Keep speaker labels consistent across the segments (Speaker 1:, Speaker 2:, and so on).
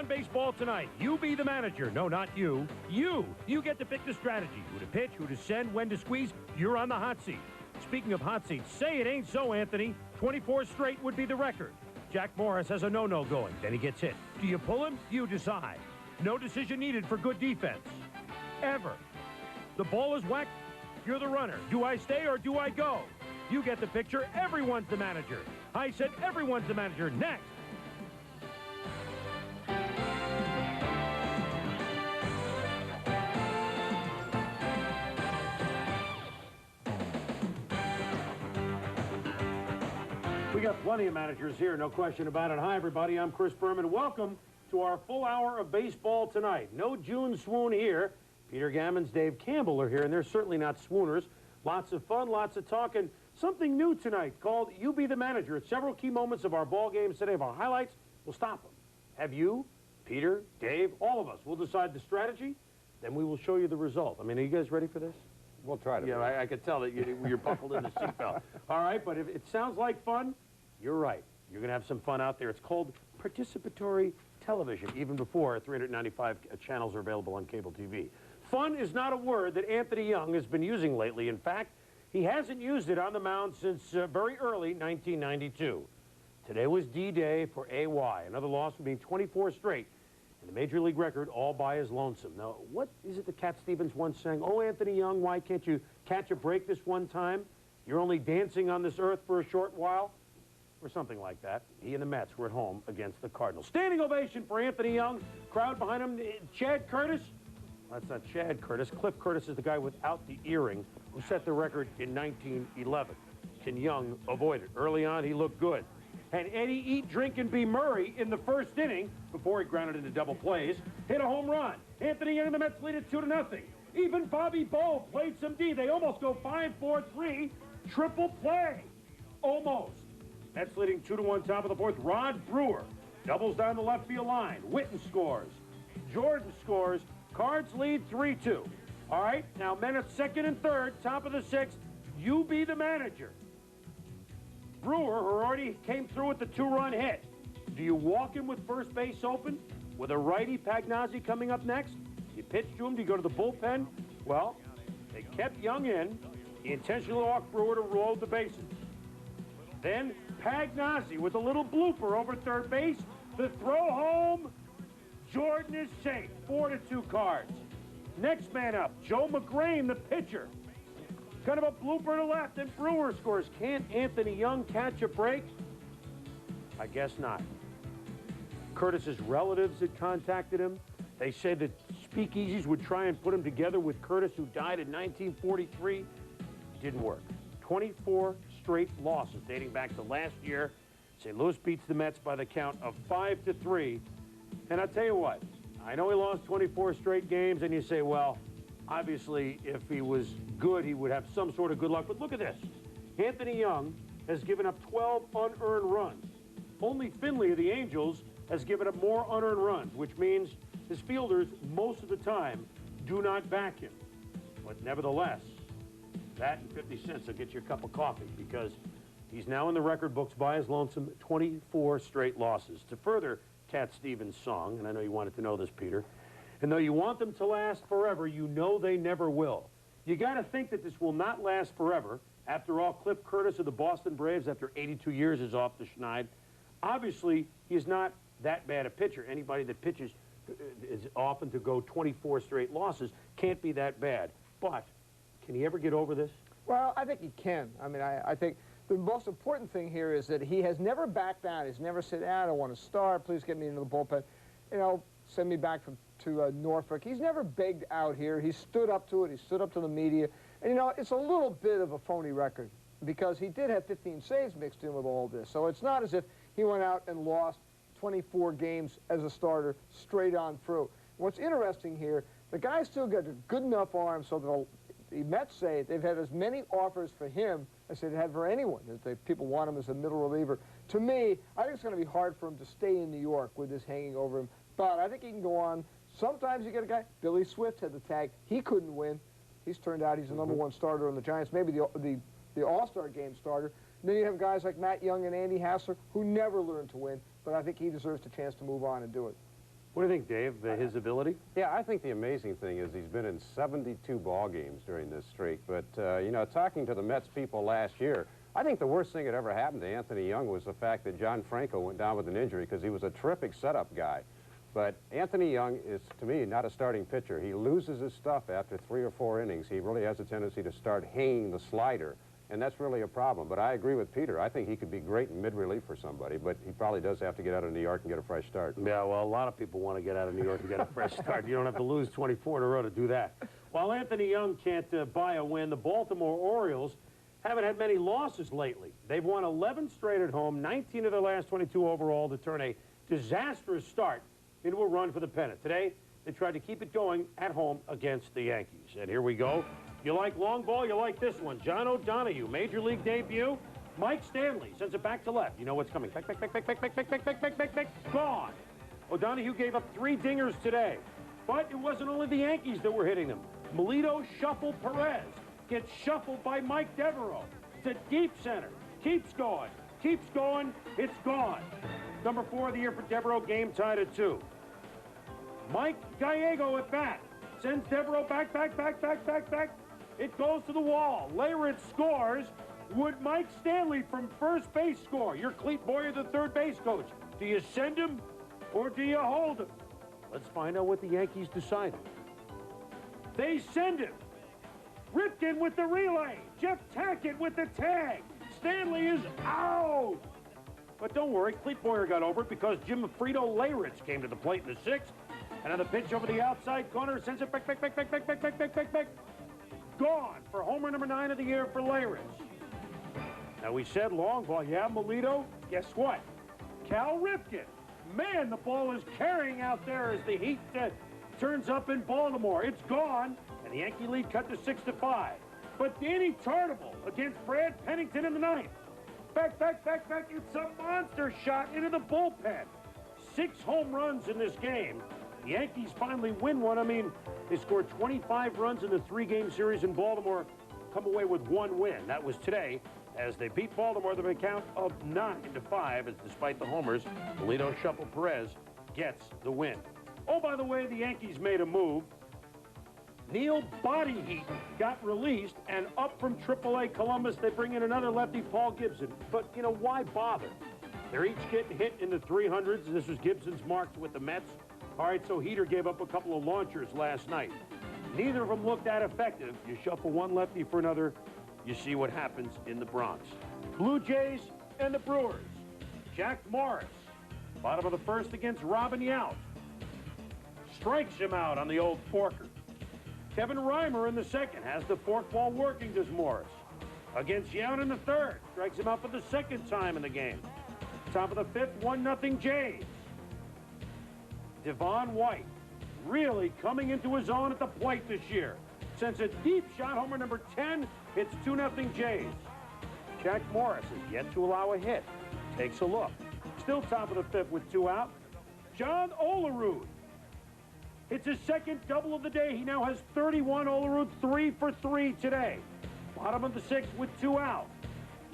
Speaker 1: on Baseball Tonight. You be the manager. No, not you. You get to pick the strategy. Who to pitch, who to send, when to squeeze. You're on the hot seat. Speaking of hot seats, say it ain't so, Anthony. 24 straight would be the record. Jack Morris has a no-no going. Then he gets hit. Do you pull him? You decide. No decision needed for good defense. Ever. The ball is whacked. You're the runner. Do I stay or do I go? You get the picture. Everyone's the manager. I said everyone's the manager. Next. We got plenty of managers here, no question about it. Hi, everybody. I'm Chris Berman. Welcome to our full hour of Baseball Tonight. No June swoon here. Peter Gammons, Dave Campbell are here, and they're certainly not swooners. Lots of fun, lots of talk, and something new tonight called You Be the Manager. At several key moments of our ball games today, of our highlights, we'll stop them. Have you, Peter, Dave, all of us, we'll decide the strategy, then we will show you the result. I mean, are you guys ready for this?
Speaker 2: We'll try to.
Speaker 1: Yeah, I could tell that you're buckled in the seatbelt. All right, but if it sounds like fun, you're right. You're going to have some fun out there. It's called participatory television, even before 395 channels are available on cable TV. Fun is not a word that Anthony Young has been using lately. In fact, he hasn't used it on the mound since very early 1992. Today was D-Day for AY. Another loss would mean 24 straight, and the Major League record all by his lonesome. Now, what is it that Cat Stevens once sang? Oh, Anthony Young, why can't you catch a break this one time? You're only dancing on this earth for a short while? Or something like that. He and the Mets were at home against the Cardinals. Standing ovation for Anthony Young. Crowd behind him. Chad Curtis. Well, that's not Chad Curtis. Cliff Curtis is the guy without the earring who set the record in 1911. Can Young avoid it? Early on, he looked good. And Eddie Eat, Drink, and Be Murray in the first inning, before he grounded into double plays, hit a home run. Anthony Young and the Mets lead it 2-0. Even Bobby Bo played some D. They almost go 5-4-3. Triple play. Almost. Mets leading 2-1 top of the fourth. Rod Brewer doubles down the left field line. Witten scores. Jordan scores. Cards lead 3-2. All right, now men at second and third, top of the sixth. You be the manager. Brewer, who already came through with the 2-run hit. Do you walk him with first base open? With a righty, Pagnazzi, coming up next? You pitch to him? Do you go to the bullpen? Well, they kept Young in. He intentionally walked Brewer to roll the bases. Then Pagnazzi with a little blooper over third base. The throw home. Jordan is safe. 4-2 Cards. Next man up, Joe McGrain, the pitcher. Kind of a blooper to left, and Brewer scores. Can't Anthony Young catch a break? I guess not. Curtis's relatives had contacted him. They said that speakeasies would try and put him together with Curtis, who died in 1943. It didn't work. 24 straight losses dating back to last year. St. Louis beats the Mets by the count of 5-3. And I'll tell you what, I know he lost 24 straight games, and you say, well, obviously, if he was good, he would have some sort of good luck. But look at this. Anthony Young has given up 12 unearned runs. Only Finley of the Angels has given up more unearned runs, which means his fielders, most of the time, do not back him. But nevertheless, that and 50 cents will get you a cup of coffee, because he's now in the record books by his lonesome, 24 straight losses. To further Cat Stevens' song, and I know you wanted to know this, Peter, and though you want them to last forever, you know they never will. You got to think that this will not last forever. After all, Cliff Curtis of the Boston Braves, after 82 years, is off the schneid. Obviously, he is not that bad a pitcher. Anybody that pitches is often to go 24 straight losses can't be that bad. But can he ever get over this?
Speaker 2: Well, I think he can. I mean, I think the most important thing here is that he has never backed down. He's never said, I don't want to start. Please get me into the bullpen. You know, send me back to Norfolk. He's never begged out here. He stood up to it. He stood up to the media. And, you know, it's a little bit of a phony record because he did have 15 saves mixed in with all this. So it's not as if he went out and lost 24 games as a starter straight on through. What's interesting here, the guy's still got a good enough arm so that the Mets say they've had as many offers for him as they've had for anyone. People want him as a middle reliever. To me, I think it's going to be hard for him to stay in New York with this hanging over him. But I think he can go on. Sometimes you get a guy, Billy Swift had the tag. He couldn't win. He's turned out he's the #1 starter on the Giants, maybe the All-Star game starter. And then you have guys like Matt Young and Andy Hassler who never learned to win, but I think he deserves the chance to move on and do it.
Speaker 1: What do you think, Dave, his ability?
Speaker 3: Yeah, I think the amazing thing is he's been in 72 ball games during this streak. But, you know, talking to the Mets people last year, I think the worst thing that ever happened to Anthony Young was the fact that John Franco went down with an injury because he was a terrific setup guy. But Anthony Young is, to me, not a starting pitcher. He loses his stuff after 3 or 4 innings. He really has a tendency to start hanging the slider, and that's really a problem. But I agree with Peter. I think he could be great in mid-relief for somebody, but he probably does have to get out of New York and get a fresh start.
Speaker 1: Yeah, well, a lot of people want to get out of New York and get a fresh start. You don't have to lose 24 in a row to do that. While Anthony Young can't buy a win, the Baltimore Orioles haven't had many losses lately. They've won 11 straight at home, 19 of their last 22 overall, to turn a disastrous start into a run for the pennant. Today, they tried to keep it going at home against the Yankees. And here we go. You like long ball, you like this one. John O'Donohue, Major League debut. Mike Stanley sends it back to left. You know what's coming. Back, gone. O'Donohue gave up 3 dingers today. But it wasn't only the Yankees that were hitting them. Melito Shuffle Perez gets shuffled by Mike Devereaux to deep center. Keeps going, it's gone. Number 4 of the year for Devereaux, game tied at 2. Mike Gallego at bat. Sends Devereaux back. It goes to the wall. Leyritz scores. Would Mike Stanley from first base score? You're Clete Boyer, the third base coach. Do you send him or do you hold him? Let's find out what the Yankees decided. They send him. Ripken with the relay. Jeff Tackett with the tag. Stanley is out. But don't worry, Clete Boyer got over it because Jim Frito Leyritz came to the plate in the 6th. Another pitch over the outside corner, sends it back. Gone for homer number 9 of the year for Leyritz. Now we said long ball, yeah, Melito. Guess what? Cal Ripken. Man, the ball is carrying out there as the heat turns up in Baltimore. It's gone, and the Yankee lead cut to 6-5. But Danny Tartable against Brad Pennington in the 9th. Back. It's a monster shot into the bullpen. 6 home runs in this game. The Yankees finally win one. I mean, they scored 25 runs in the 3-game series in Baltimore, come away with 1 win. That was today, as they beat Baltimore with a count of 9-5, as despite the homers, Melito Shuffle Perez gets the win. Oh, by the way, the Yankees made a move. Neil Body Heat got released, and up from AAA Columbus, they bring in another lefty, Paul Gibson. But, you know, why bother? They're each getting hit in the 300s. This was Gibson's marks with the Mets. All right, so Heater gave up a couple of launchers last night. Neither of them looked that effective. You shuffle one lefty for another, you see what happens in the Bronx. Blue Jays and the Brewers. Jack Morris, bottom of the 1st against Robin Yount. Strikes him out on the old forker. Kevin Reimer in the 2nd has the forkball working, does Morris. Against Yount in the 3rd. Strikes him out for the 2nd time in the game. Top of the 5th, 1-0 Jays. Devon White really coming into his own at the plate this year. Sends a deep shot, homer number 10. It's 2-0 Jays. Jack Morris is yet to allow a hit. Takes a look. Still top of the 5th with 2 out. John Olerud hits his 2nd double of the day. He now has 31. Olerud 3 for 3 today. Bottom of the 6th with 2 out.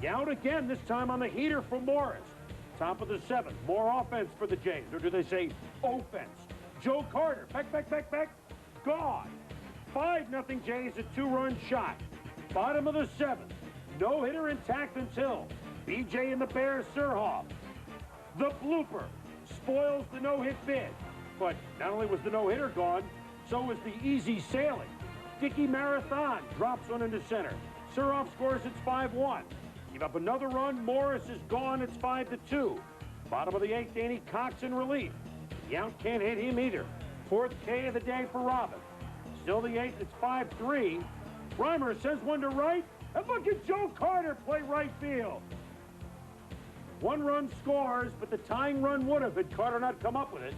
Speaker 1: Yount again, this time on the heater for Morris. Top of the 7th. More offense for the Jays. Or do they say offense? Joe Carter. Back. Gone. 5-0 Jays, a 2-run shot. Bottom of the 7th. No-hitter intact until BJ and the Bears Surhoff. The blooper spoils the no-hit bid. But not only was the no-hitter gone, so was the easy sailing. Dickey Marathon drops one into center. Surhoff scores, it's 5-1. Give up another run, Morris is gone, it's 5-2. Bottom of the 8th, Danny Cox in relief. Yount can't hit him either. 4th K of the day for Robin. Still the 8th, it's 5-3. Reimer sends one to right, and look at Joe Carter play right field. 1 run scores, but the tying run would have had Carter not come up with it.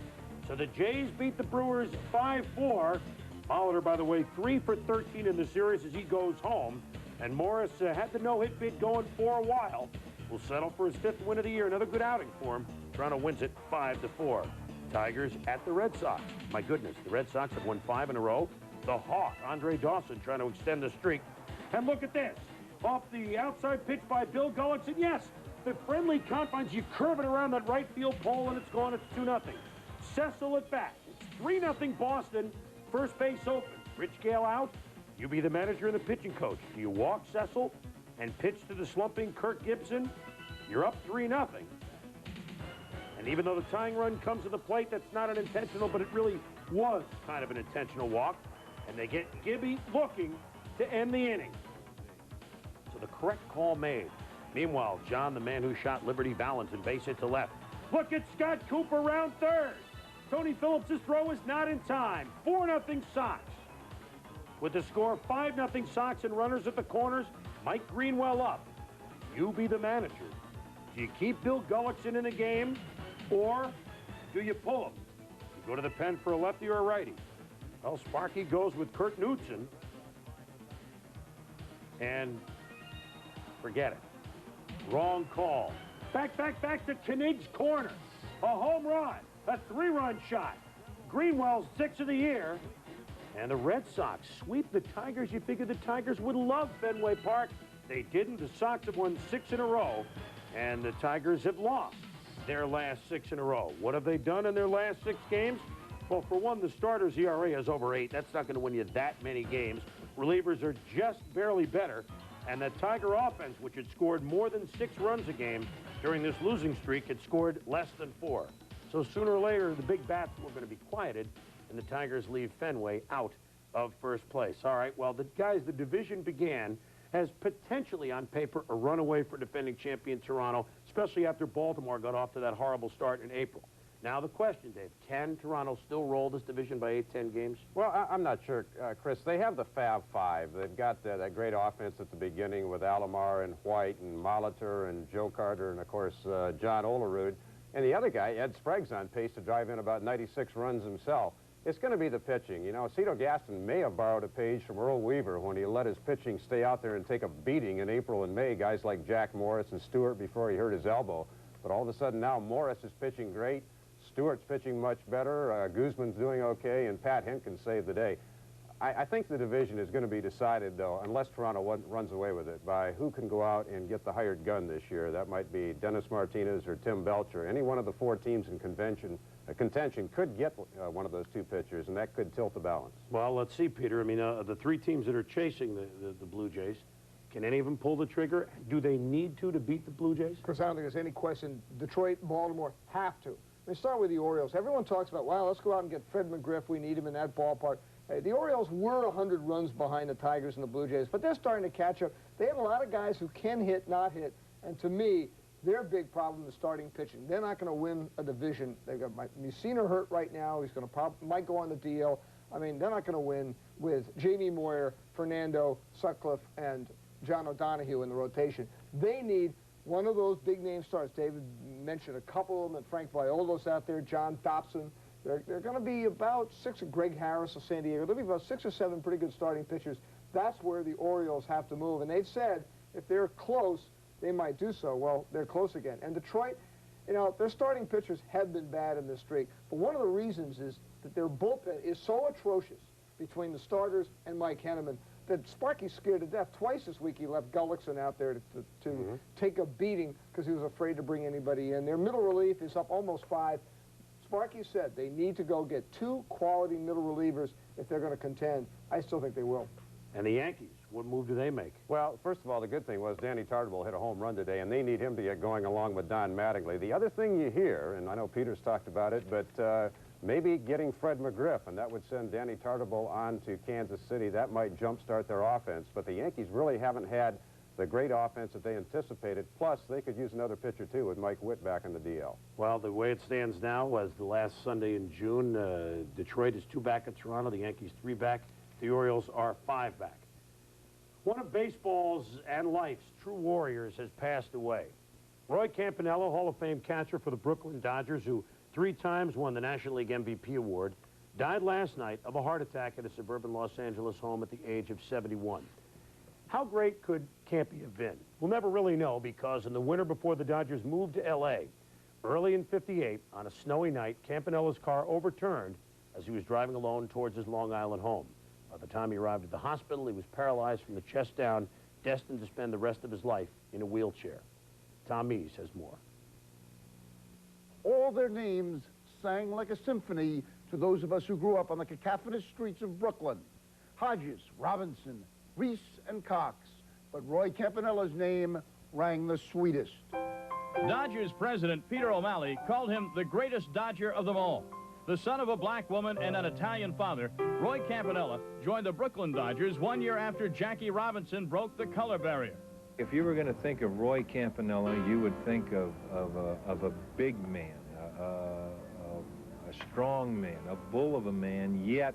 Speaker 1: So the Jays beat the Brewers 5-4. Molitor, by the way, 3 for 13 in the series as he goes home. And Morris had the no-hit bid going for a while. Will settle for his 5th win of the year. Another good outing for him. Toronto wins it 5-4. Tigers at the Red Sox. My goodness, the Red Sox have won 5 in a row. The Hawk, Andre Dawson, trying to extend the streak. And look at this. Off the outside pitch by Bill Gullickson. Yes, the friendly confines, you curve it around that right field pole and it's gone. It's 2-0. Cecil at bat. It's 3-0 Boston. First base open. Rich Gale out. You be the manager and the pitching coach. Do you walk Cecil and pitch to the slumping Kirk Gibson? You're up 3-0. And even though the tying run comes to the plate, that's not an intentional, but it really was kind of an intentional walk. And they get Gibby looking to end the inning. So the correct call made. Meanwhile, John, the man who shot Liberty Valance, and base hit to left. Look at Scott Cooper round third. Tony Phillips' throw is not in time. 4-0 Sox. With the score 5-0 Sox and runners at the corners, Mike Greenwell up. You be the manager. Do you keep Bill Gullickson in the game, or do you pull him? You go to the pen for a lefty or a righty. Well, Sparky goes with Kurt Knudsen. And forget it. Wrong call. Back to Knig's corner. A home run. A 3-run shot. Greenwell's 6th of the year. And the Red Sox sweep the Tigers. You figured the Tigers would love Fenway Park. They didn't. The Sox have won 6 in a row. And the Tigers have lost their last 6 in a row. What have they done in their last 6 games? Well, for one, the starters' ERA is over 8. That's not going to win you that many games. Relievers are just barely better. And the Tiger offense, which had scored more than 6 runs a game during this losing streak, had scored less than 4. So sooner or later, the big bats were going to be quieted, and the Tigers leave Fenway out of first place. All right, well, the division began as potentially, on paper, a runaway for defending champion Toronto, especially after Baltimore got off to that horrible start in April. Now the question, Dave, can Toronto still roll this division by 8-10 games?
Speaker 3: Well, I'm not sure, Chris. They have the Fab Five. They've got that great offense at the beginning with Alomar and White and Molitor and Joe Carter and, of course, John Olerud. And the other guy, Ed Sprague's on pace to drive in about 96 runs himself. It's going to be the pitching. You know, Cito Gaston may have borrowed a page from Earl Weaver when he let his pitching stay out there and take a beating in April and May, guys like Jack Morris and Stewart before he hurt his elbow. But all of a sudden now Morris is pitching great. Stewart's pitching much better. Guzman's doing okay, and Pat Hinkin saved the day. I think the division is going to be decided, though, unless Toronto runs away with it, by who can go out and get the hired gun this year. That might be Dennis Martinez or Tim Belcher. Any one of the 4 teams in contention could get one of those 2 pitchers, and that could tilt the balance.
Speaker 1: Well, let's see, Peter. I mean, the 3 teams that are chasing the Blue Jays, can any of them pull the trigger? Do they need to beat the Blue Jays?
Speaker 2: Chris, I don't think there's any question. Detroit, Baltimore have to. Let's start with the Orioles. Everyone talks about, well, let's go out and get Fred McGriff. We need him in that ballpark. Hey, the Orioles were 100 runs behind the Tigers and the Blue Jays, but they're starting to catch up. They have a lot of guys who can hit, not hit, and to me, their big problem is starting pitching. They're not going to win a division. They've got Mussina hurt right now. He's going to might go on the DL. I mean, they're not going to win with Jamie Moyer, Fernando, Sutcliffe, and John O'Donohue in the rotation. They need one of those big-name stars. David mentioned a couple of them, and Frank Viola's out there, John Dobson. They're going to be about 6, Greg Harris of San Diego. There'll be about 6 or 7 pretty good starting pitchers. That's where the Orioles have to move. And they've said if they're close, they might do so. Well, they're close again. And Detroit, you know, their starting pitchers have been bad in this streak. But one of the reasons is that their bullpen is so atrocious between the starters and Mike Henneman that Sparky's scared to death. Twice this week he left Gullickson out there to take a beating because he was afraid to bring anybody in. Their middle relief is up almost 5. Sparky said they need to go get 2 quality middle relievers if they're going to contend. I still think they will.
Speaker 1: And the Yankees, what move do they make?
Speaker 3: Well, first of all, the good thing was Danny Tartabull hit a home run today, and they need him to get going along with Don Mattingly. The other thing you hear, and I know Peter's talked about it, but maybe getting Fred McGriff, and that would send Danny Tartabull on to Kansas City. That might jumpstart their offense. But the Yankees really haven't had the great offense that they anticipated. Plus, they could use another pitcher, too, with Mike Witt back in the DL.
Speaker 1: Well, the way it stands now was the last Sunday in June. Detroit is 2 back at Toronto. The Yankees 3 back. The Orioles are 5 back. One of baseball's and life's true warriors has passed away. Ray Campanella, Hall of Fame catcher for the Brooklyn Dodgers, who 3 times won the National League MVP award, died last night of a heart attack at a suburban Los Angeles home at the age of 71. How great could Campy have been? We'll never really know, because in the winter before the Dodgers moved to L.A., early in '58, on a snowy night, Campanella's car overturned as he was driving alone towards his Long Island home. By the time he arrived at the hospital, he was paralyzed from the chest down, destined to spend the rest of his life in a wheelchair. Tom Mees has more.
Speaker 4: All their names sang like a symphony to those of us who grew up on the cacophonous streets of Brooklyn. Hodges, Robinson, Reese, and Cox. But Roy Campanella's name rang the sweetest.
Speaker 5: Dodgers president Peter O'Malley called him the greatest Dodger of them all. The son of a black woman and an Italian father, Roy Campanella joined the Brooklyn Dodgers 1 year after Jackie Robinson broke the color barrier.
Speaker 6: If you were going to think of Roy Campanella, you would think of a big man, a strong man, a bull of a man, yet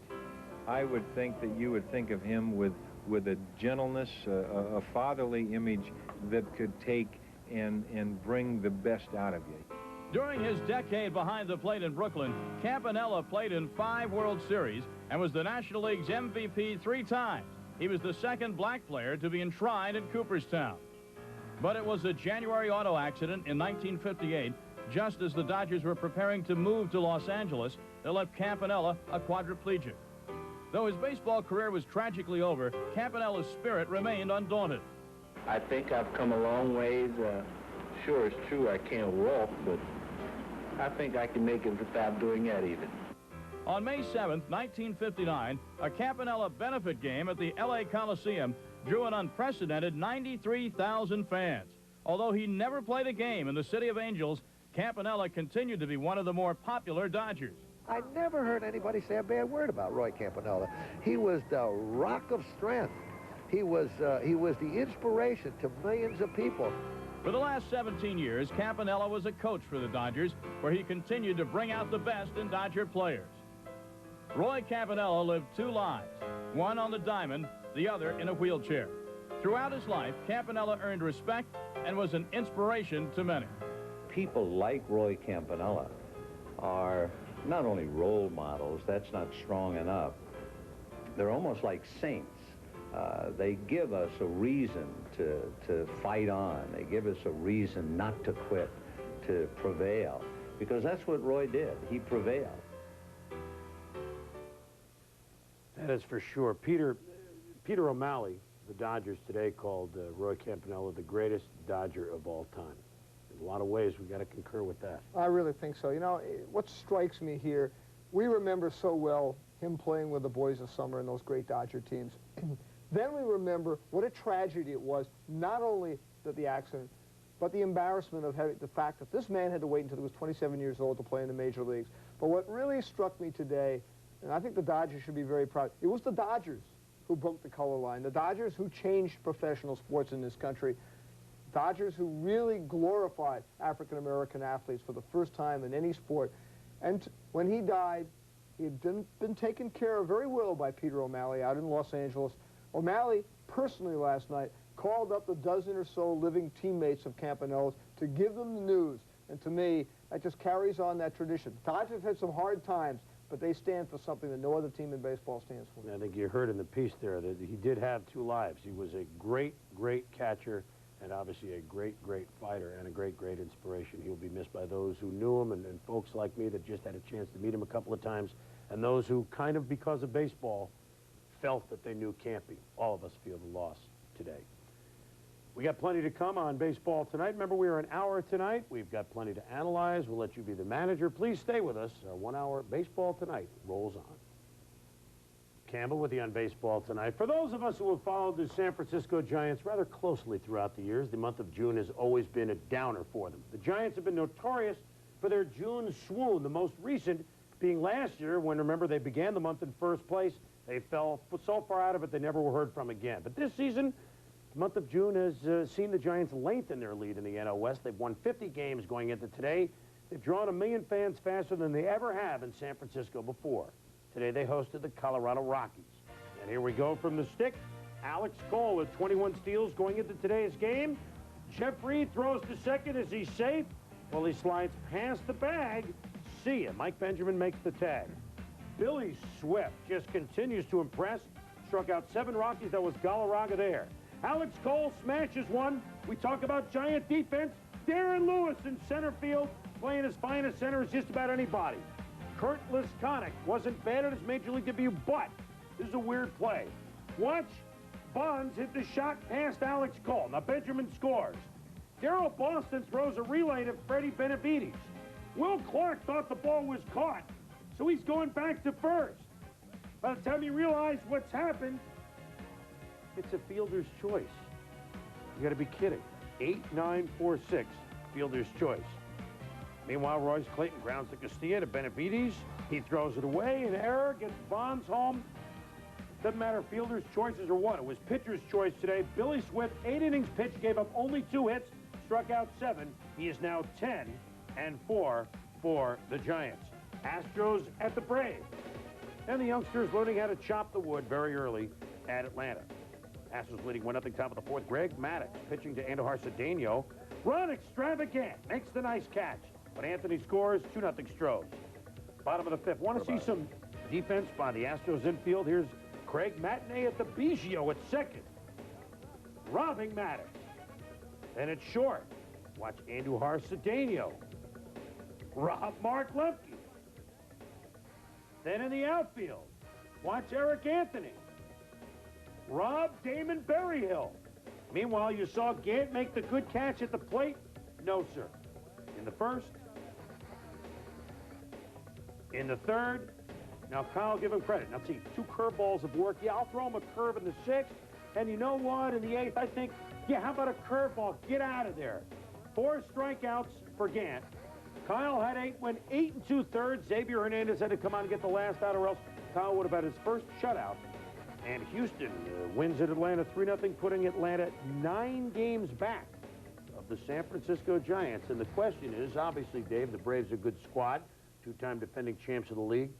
Speaker 6: I would think that you would think of him with a gentleness, a fatherly image that could take and bring the best out of you.
Speaker 5: During his decade behind the plate in Brooklyn, Campanella played in 5 World Series and was the National League's MVP 3 times. He was the second black player to be enshrined in Cooperstown. But it was a January auto accident in 1958, just as the Dodgers were preparing to move to Los Angeles, that left Campanella a quadriplegic. Though his baseball career was tragically over, Campanella's spirit remained undaunted.
Speaker 7: I think I've come a long ways. Sure, it's true I can't walk, but I think I can make it without doing that even.
Speaker 5: On May 7th, 1959, a Campanella benefit game at the L.A. Coliseum drew an unprecedented 93,000 fans. Although he never played a game in the City of Angels, Campanella continued to be one of the more popular Dodgers.
Speaker 8: I never heard anybody say a bad word about Roy Campanella. He was the rock of strength. He was the inspiration to millions of people.
Speaker 5: For the last 17 years, Campanella was a coach for the Dodgers, where he continued to bring out the best in Dodger players. Roy Campanella lived 2 lives, one on the diamond, the other in a wheelchair. Throughout his life, Campanella earned respect and was an inspiration to many.
Speaker 9: People like Roy Campanella are not only role models, that's not strong enough. They're almost like saints. They give us a reason to fight on. They give us a reason not to quit, to prevail. Because that's what Roy did. He prevailed.
Speaker 1: That is for sure. Peter O'Malley, the Dodgers today, called Roy Campanella the greatest Dodger of all time. In a lot of ways, we've got to concur with that.
Speaker 2: I really think so. You know, what strikes me here, we remember so well him playing with the boys of summer and those great Dodger teams. Then we remember what a tragedy it was, not only the accident, but the embarrassment of the fact that this man had to wait until he was 27 years old to play in the major leagues. But what really struck me today, and I think the Dodgers should be very proud, it was the Dodgers who broke the color line, the Dodgers who changed professional sports in this country, Dodgers who really glorified African-American athletes for the first time in any sport. And when he died, he had been taken care of very well by Peter O'Malley out in Los Angeles. O'Malley, personally last night, called up the dozen or so living teammates of Campanella's to give them the news. And to me, that just carries on that tradition. Dodgers had some hard times, but they stand for something that no other team in baseball stands for.
Speaker 1: I think you heard in the piece there that he did have 2 lives. He was a great, great catcher and obviously a great, great fighter and a great, great inspiration. He'll be missed by those who knew him and folks like me that just had a chance to meet him a couple of times, and those who kind of, because of baseball, felt that they knew Campy. All of us feel the loss today. We got plenty to come on Baseball Tonight. Remember, we are an hour tonight. We've got plenty to analyze. We'll let you be the manager. Please stay with us. Our 1 hour Baseball Tonight rolls on. Campbell with you on Baseball Tonight. For those of us who have followed the San Francisco Giants rather closely throughout the years, the month of June has always been a downer for them. The Giants have been notorious for their June swoon, the most recent being last year when, remember, they began the month in first place. They fell so far out of it they never were heard from again. But this season, the month of June has seen the Giants lengthen their lead in the NL West. They've won 50 games going into today. They've drawn 1 million fans faster than they ever have in San Francisco before. Today they hosted the Colorado Rockies. And here we go from the stick. Alex Cole with 21 steals going into today's game. Jeff Reed throws to second. Is he safe? Well, he slides past the bag. See ya. Mike Benjamin makes the tag. Billy Swift just continues to impress. Struck out 7 Rockies. That was Galarraga there. Alex Cole smashes one. We talk about Giant defense. Darren Lewis in center field, playing as fine a center as just about anybody. Kurt Liskonic wasn't bad at his Major League debut, but this is a weird play. Watch Bonds hit the shot past Alex Cole. Now Benjamin scores. Darryl Boston throws a relay to Freddie Benavides. Will Clark thought the ball was caught, so he's going back to first. By the time he realized what's happened, it's a fielder's choice. You got to be kidding. 8-9-4-6, fielder's choice. Meanwhile, Royce Clayton grounds to Castilla to Benavides. He throws it away, an error, gets Bonds home. Doesn't matter fielder's choices or what. It was pitcher's choice today. Billy Swift, 8 innings pitched, gave up only 2 hits, struck out 7. He is now 10-4 for the Giants. Astros at the Braves. And the youngsters learning how to chop the wood very early at Atlanta. Astros leading 1-0 top of the 4th. Greg Maddux pitching to Andujar Cedeno. Run extravagant. Makes the nice catch. But Anthony scores 2-0 Stros. Bottom of the 5th. Want to see some defense by the Astros infield? Here's Craig Matinee at the Biggio at second. Robbing Maddux. Then it's short. Watch Andujar Cedeno. Rob Mark Lemke. Then in the outfield, watch Eric Anthony. Rob Damon Berryhill. Meanwhile, you saw Gant make the good catch at the plate. No, sir. In the first. In the third. Now, Kyle, give him credit. Now, see, 2 curveballs have worked. Yeah, I'll throw him a curve in the 6th. And you know what? In the 8th, I think, yeah, how about a curveball? Get out of there. 4 strikeouts for Gant. Kyle had 8, went 8 2/3. Xavier Hernandez had to come out and get the last out, or else Kyle would have had his first shutout. And Houston wins at Atlanta 3-0, putting Atlanta 9 games back of the San Francisco Giants. And the question is, obviously, Dave, the Braves are a good squad, 2-time defending champs of the league.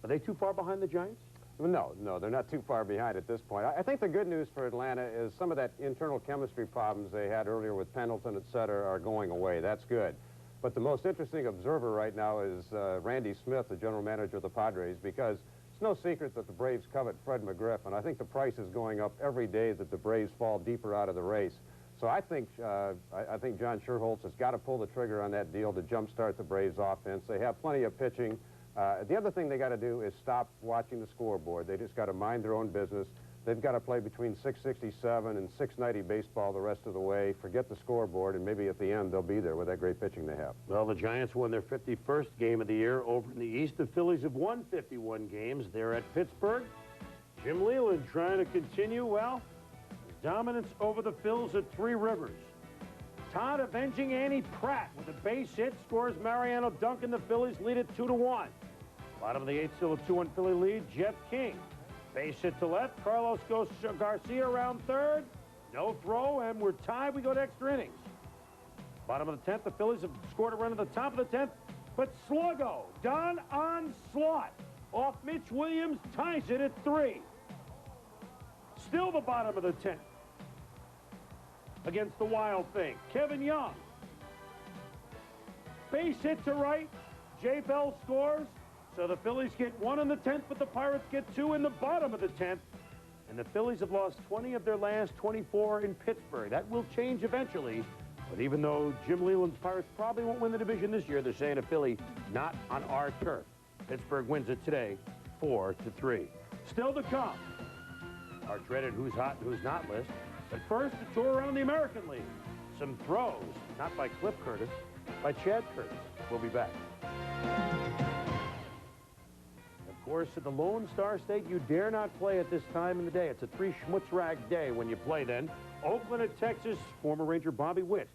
Speaker 1: Are they too far behind the Giants?
Speaker 3: No, they're not too far behind at this point. I think the good news for Atlanta is some of that internal chemistry problems they had earlier with Pendleton, et cetera, are going away. That's good. But the most interesting observer right now is Randy Smith, the general manager of the Padres, because it's no secret that the Braves covet Fred McGriff, and I think the price is going up every day that the Braves fall deeper out of the race. So I think John Schuerholz has got to pull the trigger on that deal to jumpstart the Braves offense. They have plenty of pitching. The other thing they got to do is stop watching the scoreboard. They just got to mind their own business. They've got to play between 667 and 690 baseball the rest of the way. Forget the scoreboard, and maybe at the end they'll be there with that great pitching they have.
Speaker 1: Well, the Giants won their 51st game of the year over in the East. The Phillies have won 51 games. They're at Pittsburgh. Jim Leyland trying to continue, well, dominance over the Phils at Three Rivers. Todd avenging Annie Pratt with a base hit, scores Mariano Duncan. The Phillies lead it 2-1. Bottom of the 8th, still a 2-1 Philly lead. Jeff King. Base hit to left. Carlos Garcia around third. No throw, and we're tied. We go to extra innings. Bottom of the 10th, the Phillies have scored a run at the top of the 10th. But Sluggo, Don Onslaught, off Mitch Williams, ties it at 3. Still the bottom of the 10th. Against the Wild Thing, Kevin Young. Base hit to right. Jay Bell scores. So the Phillies get 1 in the 10th, but the Pirates get 2 in the bottom of the 10th. And the Phillies have lost 20 of their last 24 in Pittsburgh. That will change eventually. But even though Jim Leyland's Pirates probably won't win the division this year, they're saying to Philly, not on our turf. Pittsburgh wins it today, 4-3. Still to come, our dreaded who's hot and who's not list. But first, a tour around the American League. Some throws, not by Cliff Curtis, by Chad Curtis. We'll be back. Of course, at the Lone Star State, you dare not play at this time in the day. It's a 3-schmutz-rag day when you play then. Oakland at Texas, former Ranger Bobby Witt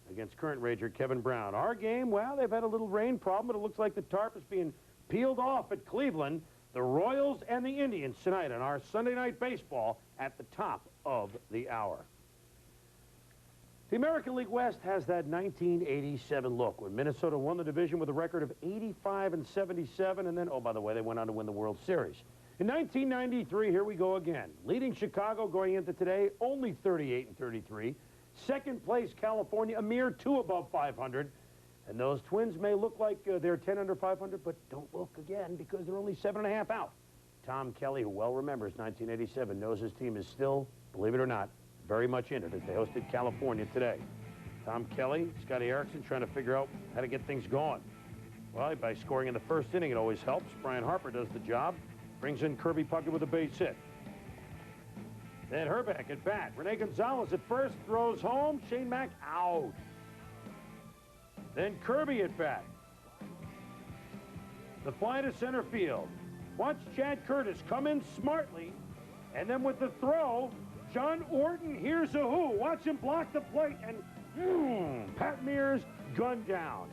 Speaker 1: against current Ranger Kevin Brown. Our game, well, they've had a little rain problem, but it looks like the tarp is being peeled off at Cleveland. The Royals and the Indians tonight on our Sunday Night Baseball at the top of the hour. The American League West has that 1987 look when Minnesota won the division with a record of 85-77, and then, oh, by the way, they went on to win the World Series. In 1993, here we go again. Leading Chicago going into today, only 38-33. Second place, California, a mere 2 above 500. And those Twins may look like they're 10 under 500, but don't look again because they're only 7.5 out. Tom Kelly, who well remembers 1987, knows his team is still, believe it or not, very much in it as they hosted California today. Tom Kelly, Scotty Erickson trying to figure out how to get things going. Well, by scoring in the first inning, it always helps. Brian Harper does the job, brings in Kirby Puckett with a base hit. Then Herbeck at bat. Rene Gonzalez at first, throws home. Shane Mack out. Then Kirby at bat. The fly to center field. Watch Chad Curtis come in smartly, and then with the throw, John Orton hears a who. Watch him block the plate, and Pat Mears gunned down.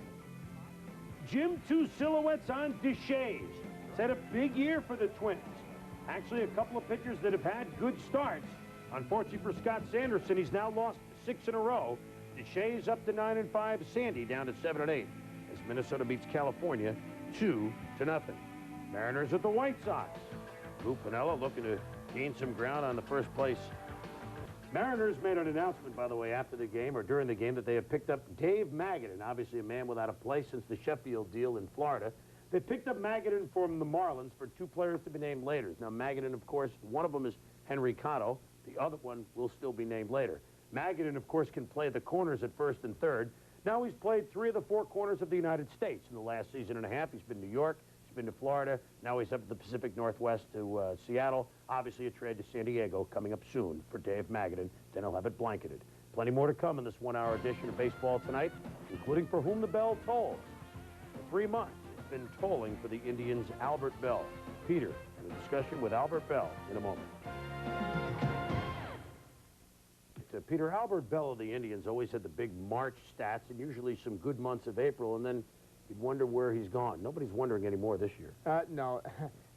Speaker 1: Jim Two Silhouettes on Deshays. It's had a big year for the Twins. Actually, a couple of pitchers that have had good starts. Unfortunately for Scott Sanderson, he's now lost 6 in a row. Deshays up to 9-5. Sandy down to 7-8 as Minnesota beats California 2-0. Mariners at the White Sox. Lou Piniella looking to gain some ground on the first place. Mariners made an announcement, by the way, after the game or during the game that they have picked up Dave Magadan, obviously a man without a place since the Sheffield deal in Florida. They picked up Magadan from the Marlins for 2 players to be named later. Now, Magadan, of course, one of them is Henry Cotto. The other one will still be named later. Magadan, of course, can play the corners at first and third. Now he's played 3 of the 4 corners of the United States in the last season and a half. He's been to New York. He's been to Florida. Now he's up to the Pacific Northwest to Seattle. Obviously a trade to San Diego coming up soon for Dave Magadan. Then he'll have it blanketed. Plenty more to come in this 1-hour edition of Baseball Tonight, including For Whom the Bell Tolls. For 3 months, it's been tolling for the Indians' Albert Bell. Peter, in a discussion with Albert Bell in a moment. Peter, Albert Bell of the Indians always had the big March stats and usually some good months of April, and then you'd wonder where he's gone. Nobody's wondering anymore this year.
Speaker 2: No.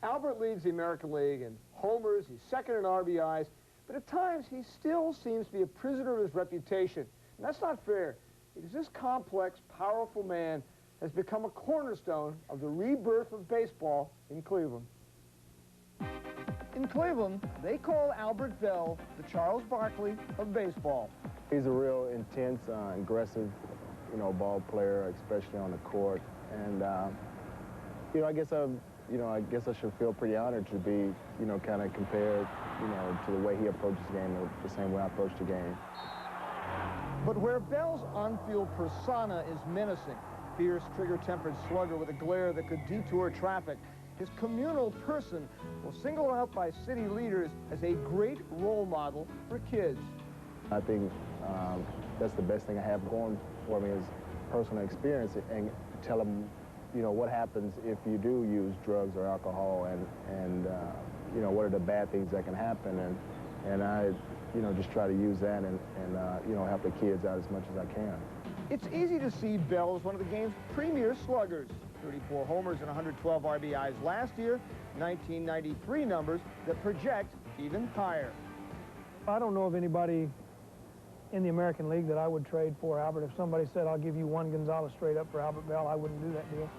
Speaker 2: Albert leads the American League in homers. He's second in RBIs. But at times, he still seems to be a prisoner of his reputation. And that's not fair, because this complex, powerful man has become a cornerstone of the rebirth of baseball in Cleveland. In Cleveland, they call Albert Bell the Charles Barkley of baseball.
Speaker 10: He's a real intense, aggressive, ball player, especially on the court. And, I guess I should feel pretty honored to be, kind of compared, to the way he approaches the game, the same way I approach the game.
Speaker 2: But where Bell's on-field persona is menacing, fierce, trigger-tempered slugger with a glare that could detour traffic, his communal person was singled out by city leaders as a great role model for kids.
Speaker 10: I think that's the best thing I have going for me is personal experience and tell them, what happens if you do use drugs or alcohol and what are the bad things that can happen. And I, just try to use that and help the kids out as much as I can.
Speaker 2: It's easy to see Bell as one of the game's premier sluggers. 34 homers and 112 RBIs last year, 1993 numbers that project even higher.
Speaker 11: I don't know of anybody in the American League that I would trade for Albert. If somebody said, I'll give you Juan Gonzalez straight up for Albert Bell, I wouldn't do that deal.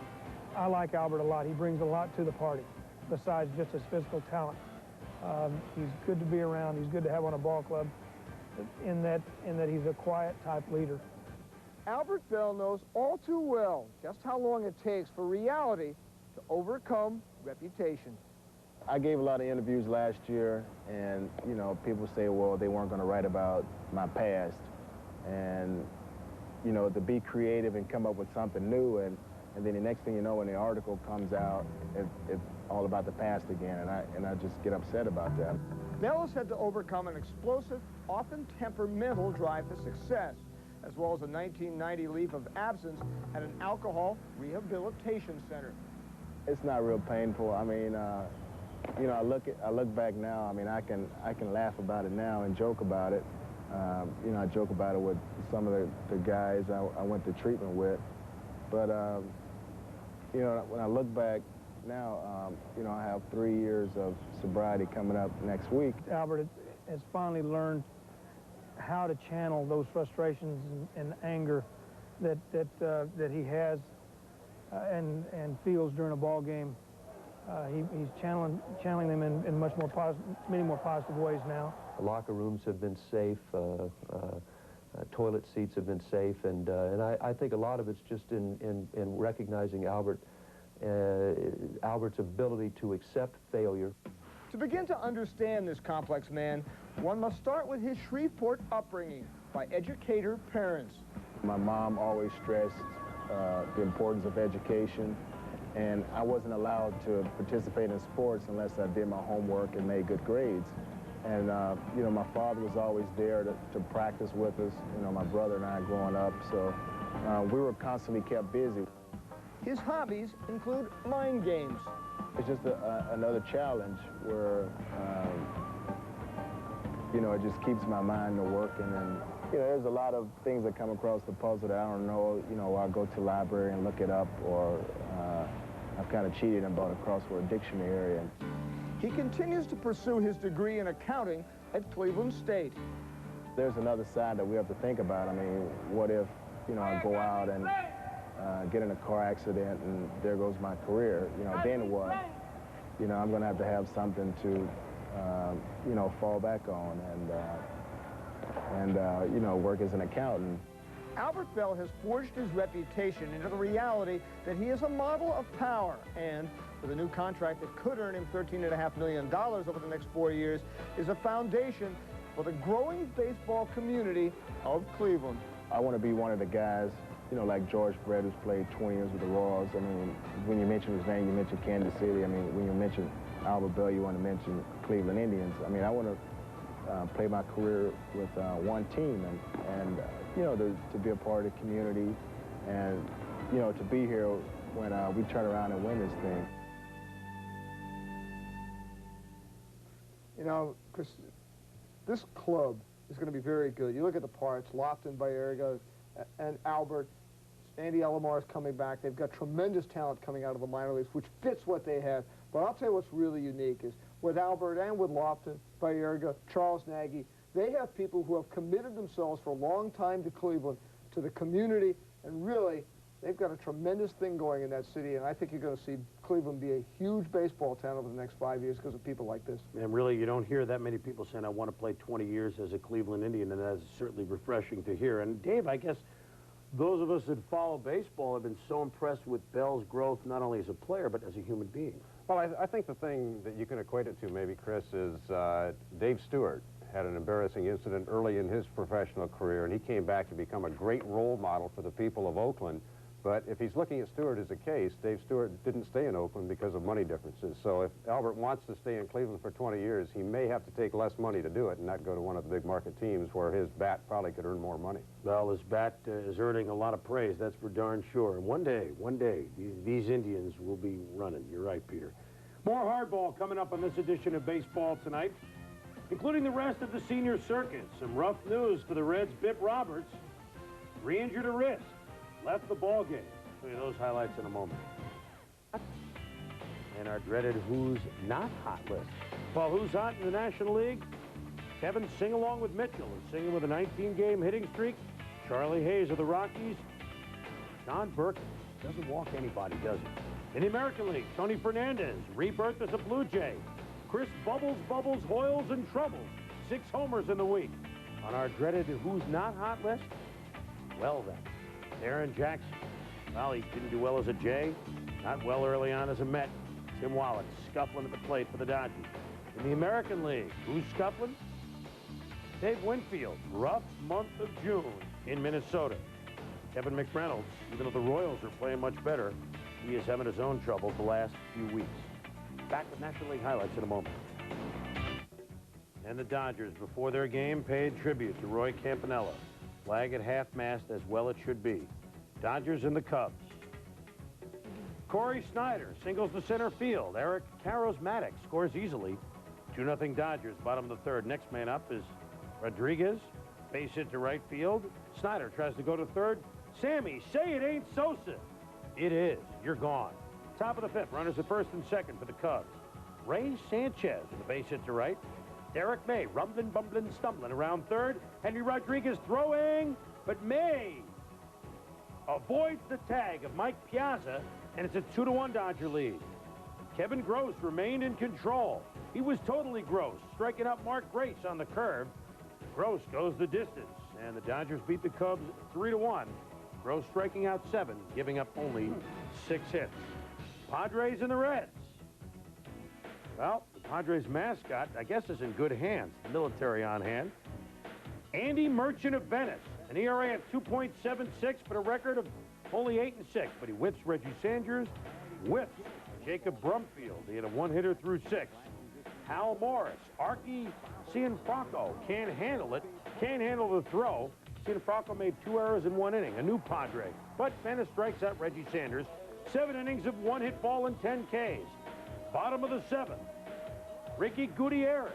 Speaker 11: I like Albert a lot. He brings a lot to the party, besides just his physical talent. He's good to be around. He's good to have on a ball club in that he's a quiet type leader.
Speaker 2: Albert Bell knows all too well just how long it takes for reality to overcome reputation.
Speaker 10: I gave a lot of interviews last year, and, people say, well, they weren't going to write about my past. And, to be creative and come up with something new, and then the next thing you know, when the article comes out, it's all about the past again, and I just get upset about that.
Speaker 2: Bell has had to overcome an explosive, often temperamental drive to success, as well as a 1990 leave of absence at an alcohol rehabilitation center.
Speaker 10: It's not real painful. I mean, I look back now. I mean, I can laugh about it now and joke about it. I joke about it with some of the guys I went to treatment with. But when I look back now, I have 3 years of sobriety coming up next week.
Speaker 11: Albert has finally learned how to channel those frustrations and anger that he has and feels during a ball game. He's channeling them in many more positive ways now.
Speaker 12: The locker rooms have been safe. Toilet seats have been safe, and I think a lot of it's just in recognizing Albert's ability to accept failure.
Speaker 2: To begin to understand this complex man, one must start with his Shreveport upbringing by educator parents.
Speaker 10: My mom always stressed the importance of education, and I wasn't allowed to participate in sports unless I did my homework and made good grades. And, my father was always there to practice with us, my brother and I growing up, so we were constantly kept busy.
Speaker 2: His hobbies include mind games.
Speaker 10: It's just another challenge where, you know, it just keeps my mind to working. And, you know, there's a lot of things that come across the puzzle that I don't know. You know, I'll go to the library and look it up, or I've kind of cheated and bought a crossword dictionary. And
Speaker 2: He continues to pursue his degree in accounting at Cleveland State.
Speaker 10: there's another side that we have to think about. I mean, what if, you know, I go out and get in a car accident and there goes my career? You know, then what? You know, I'm going to have something to, you know, fall back on and you know, work as an accountant.
Speaker 2: Albert Bell has forged his reputation into the reality that he is a model of power, and with a new contract that could earn him $13.5 million over the next 4 years, is a foundation for the growing baseball community of Cleveland.
Speaker 10: I want to be one of the guys, you know, like George Brett, who's played 20 years with the Royals. I mean, when you mention his name, you mention Kansas City. I mean, when you mention Albert Bell, you want to mention Cleveland Indians. I mean, I want to play my career with one team and you know, to be a part of the community and, you know, to be here when we turn around and win this thing.
Speaker 2: You know, Chris, this club is going to be very good. You look at the parts, Lofton, Baerga, and Albert. Andy Elomar is coming back. They've got tremendous talent coming out of the minor leagues, which fits what they have. But I'll tell you what's really unique is with Albert and with Lofton, Baerga, Charles Nagy, they have people who have committed themselves for a long time to Cleveland, to the community, and really, they've got a tremendous thing going in that city, and I think you're going to see Cleveland be a huge baseball town over the next 5 years because of people like this.
Speaker 1: And really, you don't hear that many people saying, I want to play 20 years as a Cleveland Indian, and that's certainly refreshing to hear. And Dave, I guess those of us that follow baseball have been so impressed with Bell's growth, not only as a player, but as a human being.
Speaker 3: Well, I think the thing that you can equate it to, maybe, Chris, is Dave Stewart had an embarrassing incident early in his professional career, and he came back to become a great role model for the people of Oakland. But if he's looking at Stewart as a case, Dave Stewart didn't stay in Oakland because of money differences. So if Albert wants to stay in Cleveland for 20 years, he may have to take less money to do it and not go to one of the big market teams where his bat probably could earn more money.
Speaker 1: Well, his bat is earning a lot of praise, that's for darn sure. And one day, these Indians will be running. You're right, Peter. More hardball coming up on this edition of Baseball Tonight, including the rest of the senior circuit. Some rough news for the Reds. Bip Roberts re-injured a wrist, left the ball game. Show you those highlights in a moment. And our dreaded Who's Not Hot list. Well, who's hot in the National League? Kevin Sing-along with Mitchell is singing with a 19-game hitting streak. Charlie Hayes of the Rockies. John Burke doesn't walk anybody, does he? In the American League, Tony Fernandez, rebirth as a Blue Jay. Chris Bubbles Hoyles and Troubles. 6 homers in the week. On our dreaded Who's Not Hot list? Well then, Aaron Jackson. Well, he didn't do well as a Jay. Not well early on as a Met. Tim Wallach scuffling at the plate for the Dodgers. In the American League, who's scuffling? Dave Winfield. Rough month of June in Minnesota. Kevin McReynolds, even though the Royals are playing much better, he is having his own troubles the last few weeks. Back with National League highlights in a moment. And the Dodgers, before their game, paid tribute to Ray Campanella. Flag at half-mast, as well it should be. Dodgers and the Cubs. Corey Snyder singles to center field. Eric Karosmatic scores easily. 2-0 Dodgers, bottom of the third. Next man up is Rodriguez. Base hit to right field. Snyder tries to go to third. Sammy, say it ain't Sosa. It is. You're gone. Top of the fifth. Runners at first and second for the Cubs. Ray Sanchez with the base hit to right. Derek May rumbling, bumbling, stumbling around third. Henry Rodriguez throwing, but May avoids the tag of Mike Piazza, and it's a 2-1 Dodger lead. Kevin Gross remained in control. He was totally Gross, striking out Mark Grace on the curve. Gross goes the distance, and the Dodgers beat the Cubs 3-1. Gross striking out 7, giving up only 6 hits. Padres and the Reds. Well, the Padres mascot, I guess, is in good hands. Military on hand. Andy Merchant of Venice, an ERA of 2.76, but a record of only 8-6. But he whips Reggie Sanders, whips Jacob Brumfield. He had a one-hitter through 6. Hal Morris, Archie Cianfrocco can't handle it, can't handle the throw. Cianfrocco made 2 errors in 1 inning, a new Padre. But Venice strikes out Reggie Sanders. 7 innings of 1-hit ball and 10 Ks. Bottom of the 7th, Ricky Gutierrez.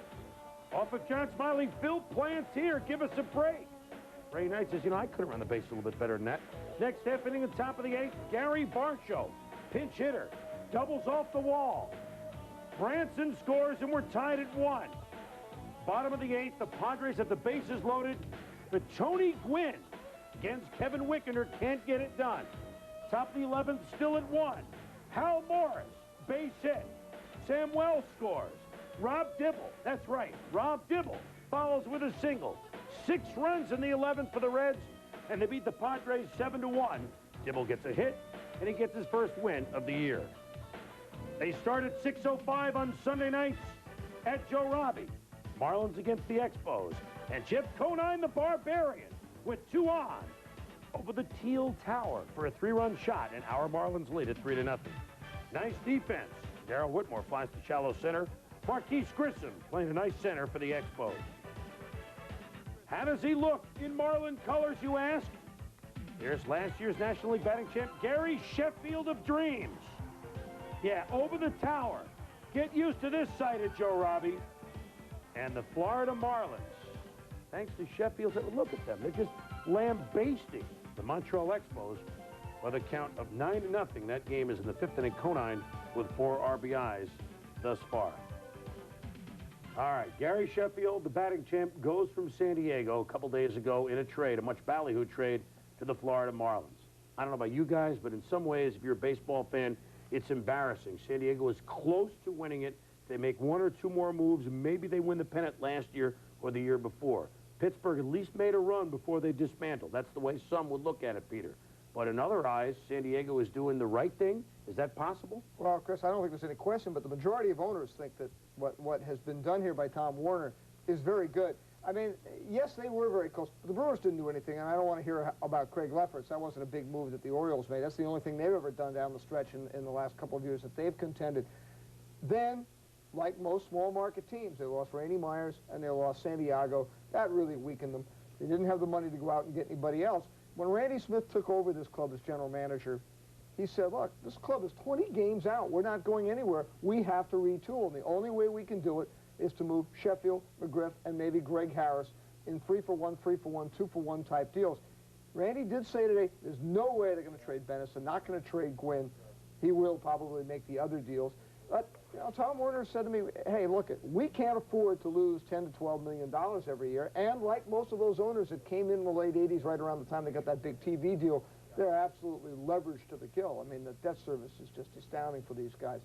Speaker 1: Off of John Smiley, Phil Plantier, give us a break. Ray Knight says, you know, I could have run the base a little bit better than that. Next half inning, the top of the 8th, Gary Barshow, pinch hitter, doubles off the wall. Branson scores, and we're tied at 1. Bottom of the 8th, the Padres have the bases loaded, but Tony Gwynn against Kevin Wickender can't get it done. Top of the 11th, still at 1. Hal Morris, base hit. Sam Wells scores. Rob Dibble, that's right, Rob Dibble follows with a single. 6 runs in the 11th for the Reds, and they beat the Padres 7-1. Dibble gets a hit, and he gets his first win of the year. They start at 6:05 on Sunday nights at Joe Robbie. Marlins against the Expos, and Jeff Conine, the Barbarian, with 2 on over the Teal Tower for a 3-run shot, and our Marlins lead at 3-0. Nice defense. Darryl Whitmore flies to shallow center. Marquise Grissom playing a nice center for the Expos. How does he look in Marlin colors, you ask? Here's last year's National League batting champ, Gary Sheffield of Dreams. Yeah, over the tower. Get used to this sight at Joe Robbie. And the Florida Marlins, thanks to Sheffield, look at them. They're just lambasting the Montreal Expos by the count of 9-0. That game is in the 5th inning. Conine with 4 RBIs thus far. All right, Gary Sheffield, the batting champ, goes from San Diego a couple days ago in a trade, a much ballyhoo trade, to the Florida Marlins. I don't know about you guys, but in some ways, if you're a baseball fan, it's embarrassing. San Diego is close to winning it. They make 1 or 2 more moves, and maybe they win the pennant last year or the year before. Pittsburgh at least made a run before they dismantled. That's the way some would look at it, Peter. But in other eyes, San Diego is doing the right thing. Is that possible?
Speaker 2: Well, Chris, I don't think there's any question, but the majority of owners think that what has been done here by Tom Warner is very good. I mean, yes, they were very close. The Brewers didn't do anything, and I don't want to hear about Craig Lefferts. That wasn't a big move that the Orioles made. That's the only thing they've ever done down the stretch in the last couple of years that they've contended. Then, like most small market teams, they lost Randy Myers and they lost Santiago. That really weakened them. They didn't have the money to go out and get anybody else. When Randy Smith took over this club as general manager, he said, look, this club is 20 games out. We're not going anywhere. We have to retool. And the only way we can do it is to move Sheffield, McGriff, and maybe Greg Harris in 3-for-1, 3-for-1, 2-for-1 type deals. Randy did say today, there's no way they're going to trade Benison, not going to trade Gwynn. He will probably make the other deals. But, you know, Tom Warner said to me, hey, look, we can't afford to lose $10 to $12 million every year. And like most of those owners that came in the late 80s, right around the time they got that big TV deal, they're absolutely leveraged to the gill. I mean, the debt service is just astounding for these guys.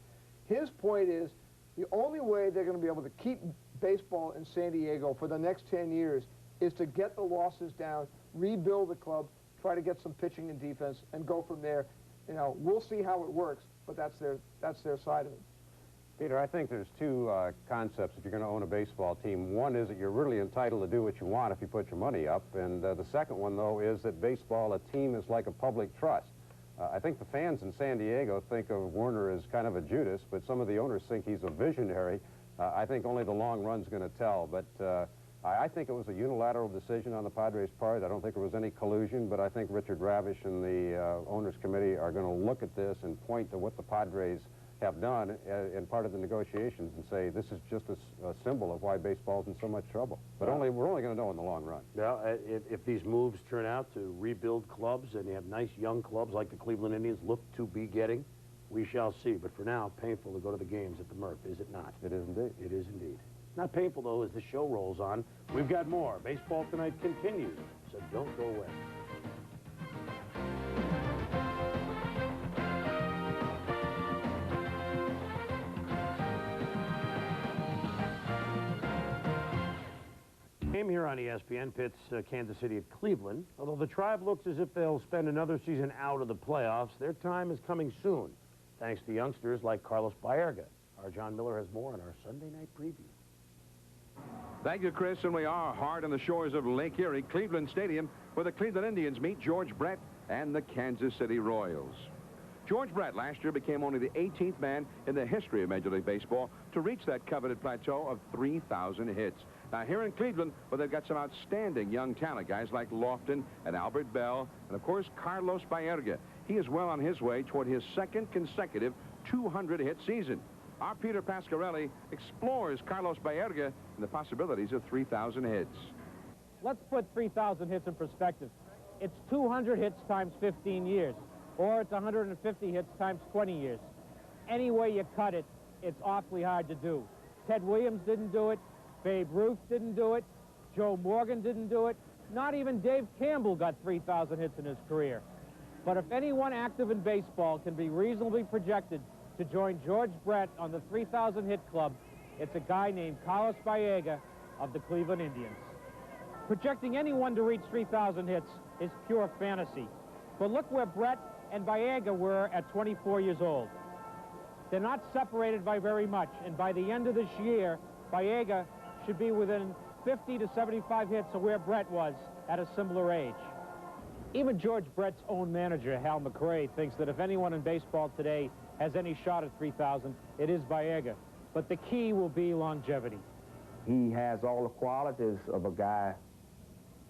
Speaker 2: His point is, the only way they're going to be able to keep baseball in San Diego for the next 10 years is to get the losses down, rebuild the club, try to get some pitching and defense, and go from there. You know, we'll see how it works, but that's their side of it.
Speaker 3: Peter, I think there's 2 concepts if you're going to own a baseball team. One is that you're really entitled to do what you want if you put your money up. And the second one, though, is that baseball, a team, is like a public trust. I think the fans in San Diego think of Warner as kind of a Judas, but some of the owners think he's a visionary. I think only the long run's going to tell. But I think it was a unilateral decision on the Padres' part. I don't think there was any collusion, but I think Richard Ravish and the owners committee are going to look at this and point to what the Padres have done in part of the negotiations and say this is just a symbol of why baseball's in so much trouble. But we're only going to know in the long run.
Speaker 1: Well, if these moves turn out to rebuild clubs and you have nice young clubs like the Cleveland Indians look to be getting, we shall see. But for now, painful to go to the games at the Murph, is it not?
Speaker 3: It is indeed.
Speaker 1: It is indeed. Not painful, though, as the show rolls on. We've got more. Baseball Tonight continues, so don't go away. Game here on ESPN pits Kansas City at Cleveland. Although the Tribe looks as if they'll spend another season out of the playoffs, their time is coming soon, thanks to youngsters like Carlos Baerga. Our John Miller has more on our Sunday night preview.
Speaker 13: Thank you, Chris, and we are hard on the shores of Lake Erie, Cleveland Stadium, where the Cleveland Indians meet George Brett and the Kansas City Royals. George Brett last year became only the 18th man in the history of Major League Baseball to reach that coveted plateau of 3,000 hits. Now, here in Cleveland, well, they've got some outstanding young talent, guys like Lofton and Albert Bell, and, of course, Carlos Baerga. He is well on his way toward his second consecutive 200-hit season. Our Peter Pasquarelli explores Carlos Baerga and the possibilities of 3,000 hits.
Speaker 14: Let's put 3,000 hits in perspective. It's 200 hits times 15 years, or it's 150 hits times 20 years. Any way you cut it, it's awfully hard to do. Ted Williams didn't do it. Babe Ruth didn't do it. Joe Morgan didn't do it. Not even Dave Campbell got 3,000 hits in his career. But if anyone active in baseball can be reasonably projected to join George Brett on the 3,000 hit club, it's a guy named Carlos Baerga of the Cleveland Indians. Projecting anyone to reach 3,000 hits is pure fantasy. But look where Brett and Baerga were at 24 years old. They're not separated by very much, and by the end of this year, Baerga should be within 50 to 75 hits of where Brett was at a similar age. Even George Brett's own manager, Hal McRae, thinks that if anyone in baseball today has any shot at 3,000, it is Baerga. But the key will be longevity.
Speaker 10: He has all the qualities of a guy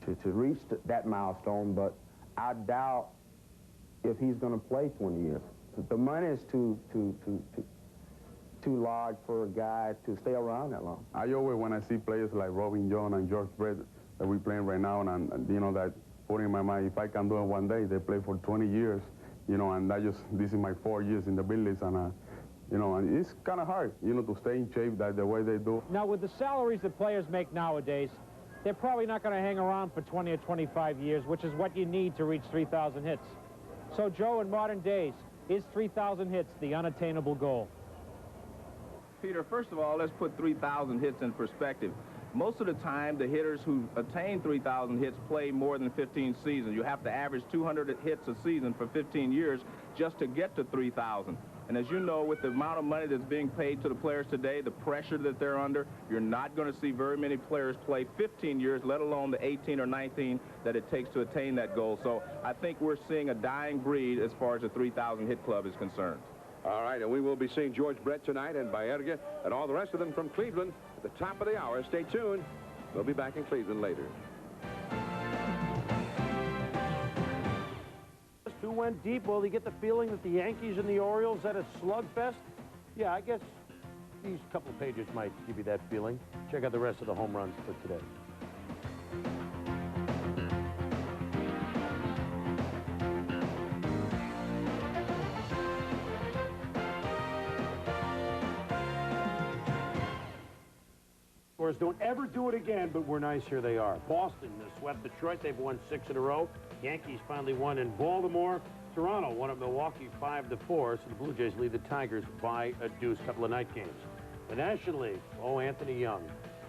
Speaker 10: to reach that milestone, but I doubt if he's going to play 20 years. The money is too large for a guy to stay around that long.
Speaker 15: I always, when I see players like Robin John and George Brett that we're playing right now, and you know, that put in my mind, if I can do it one day, they play for 20 years, you know, and this is my 4 years in the big leagues, and you know, and it's kind of hard, you know, to stay in shape the way they do.
Speaker 14: Now, with the salaries that players make nowadays, they're probably not going to hang around for 20 or 25 years, which is what you need to reach 3,000 hits. So, Joe, in modern days, is 3,000 hits the unattainable goal?
Speaker 16: Peter, first of all, let's put 3,000 hits in perspective. Most of the time, the hitters who attain 3,000 hits play more than 15 seasons. You have to average 200 hits a season for 15 years just to get to 3,000. And as you know, with the amount of money that's being paid to the players today, the pressure that they're under, you're not going to see very many players play 15 years, let alone the 18 or 19 that it takes to attain that goal. So I think we're seeing a dying breed as far as the 3,000 hit club is concerned.
Speaker 13: All right, and we will be seeing George Brett tonight and Baerga and all the rest of them from Cleveland at the top of the hour. Stay tuned. We'll be back in Cleveland later.
Speaker 1: Who went deep? Well, you get the feeling that the Yankees and the Orioles had a slugfest? Yeah, I guess these couple pages might give you that feeling. Check out the rest of the home runs for today. Don't ever do it again, but we're nice. Here they are. Boston swept Detroit. They've won 6 in a row. Yankees finally won in Baltimore. Toronto won at Milwaukee 5-4, so the Blue Jays lead the Tigers by a deuce. Couple of night games. The National League, Anthony Young,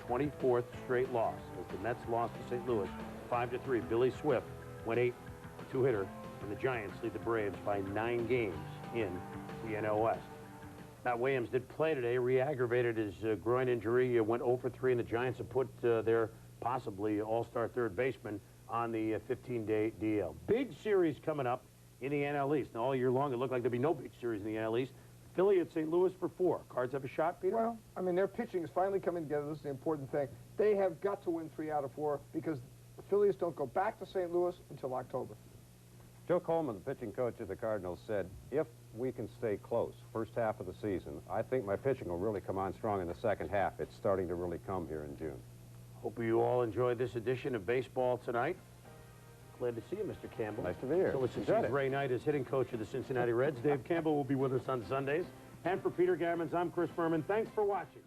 Speaker 1: 24th straight loss as the Mets lost to St. Louis 5-3. Billy Swift went 8, two-hitter, and the Giants lead the Braves by 9 games in the NL West. Matt Williams did play today, re-aggravated his groin injury, went 0 for 3, and the Giants have put their possibly all-star third baseman on the 15-day DL. Big series coming up in the NL East. Now, all year long, it looked like there'd be no big series in the NL East. Philly at St. Louis for 4. Cards have a shot, Peter?
Speaker 2: Well, I mean, their pitching is finally coming together. This is the important thing. They have got to win 3 out of 4 because the Phillies don't go back to St. Louis until October.
Speaker 3: Joe Coleman, the pitching coach of the Cardinals, said, if we can stay close first half of the season, I think my pitching will really come on strong in the second half. It's starting to really come here in June.
Speaker 1: Hope you all enjoyed this edition of Baseball Tonight. Glad to see you, Mr. Campbell.
Speaker 3: Nice to be here.
Speaker 1: So since he's Ray Knight is hitting coach of the Cincinnati Reds, Dave Campbell will be with us on Sundays. And for Peter Gammons, I'm Chris Berman. Thanks for watching.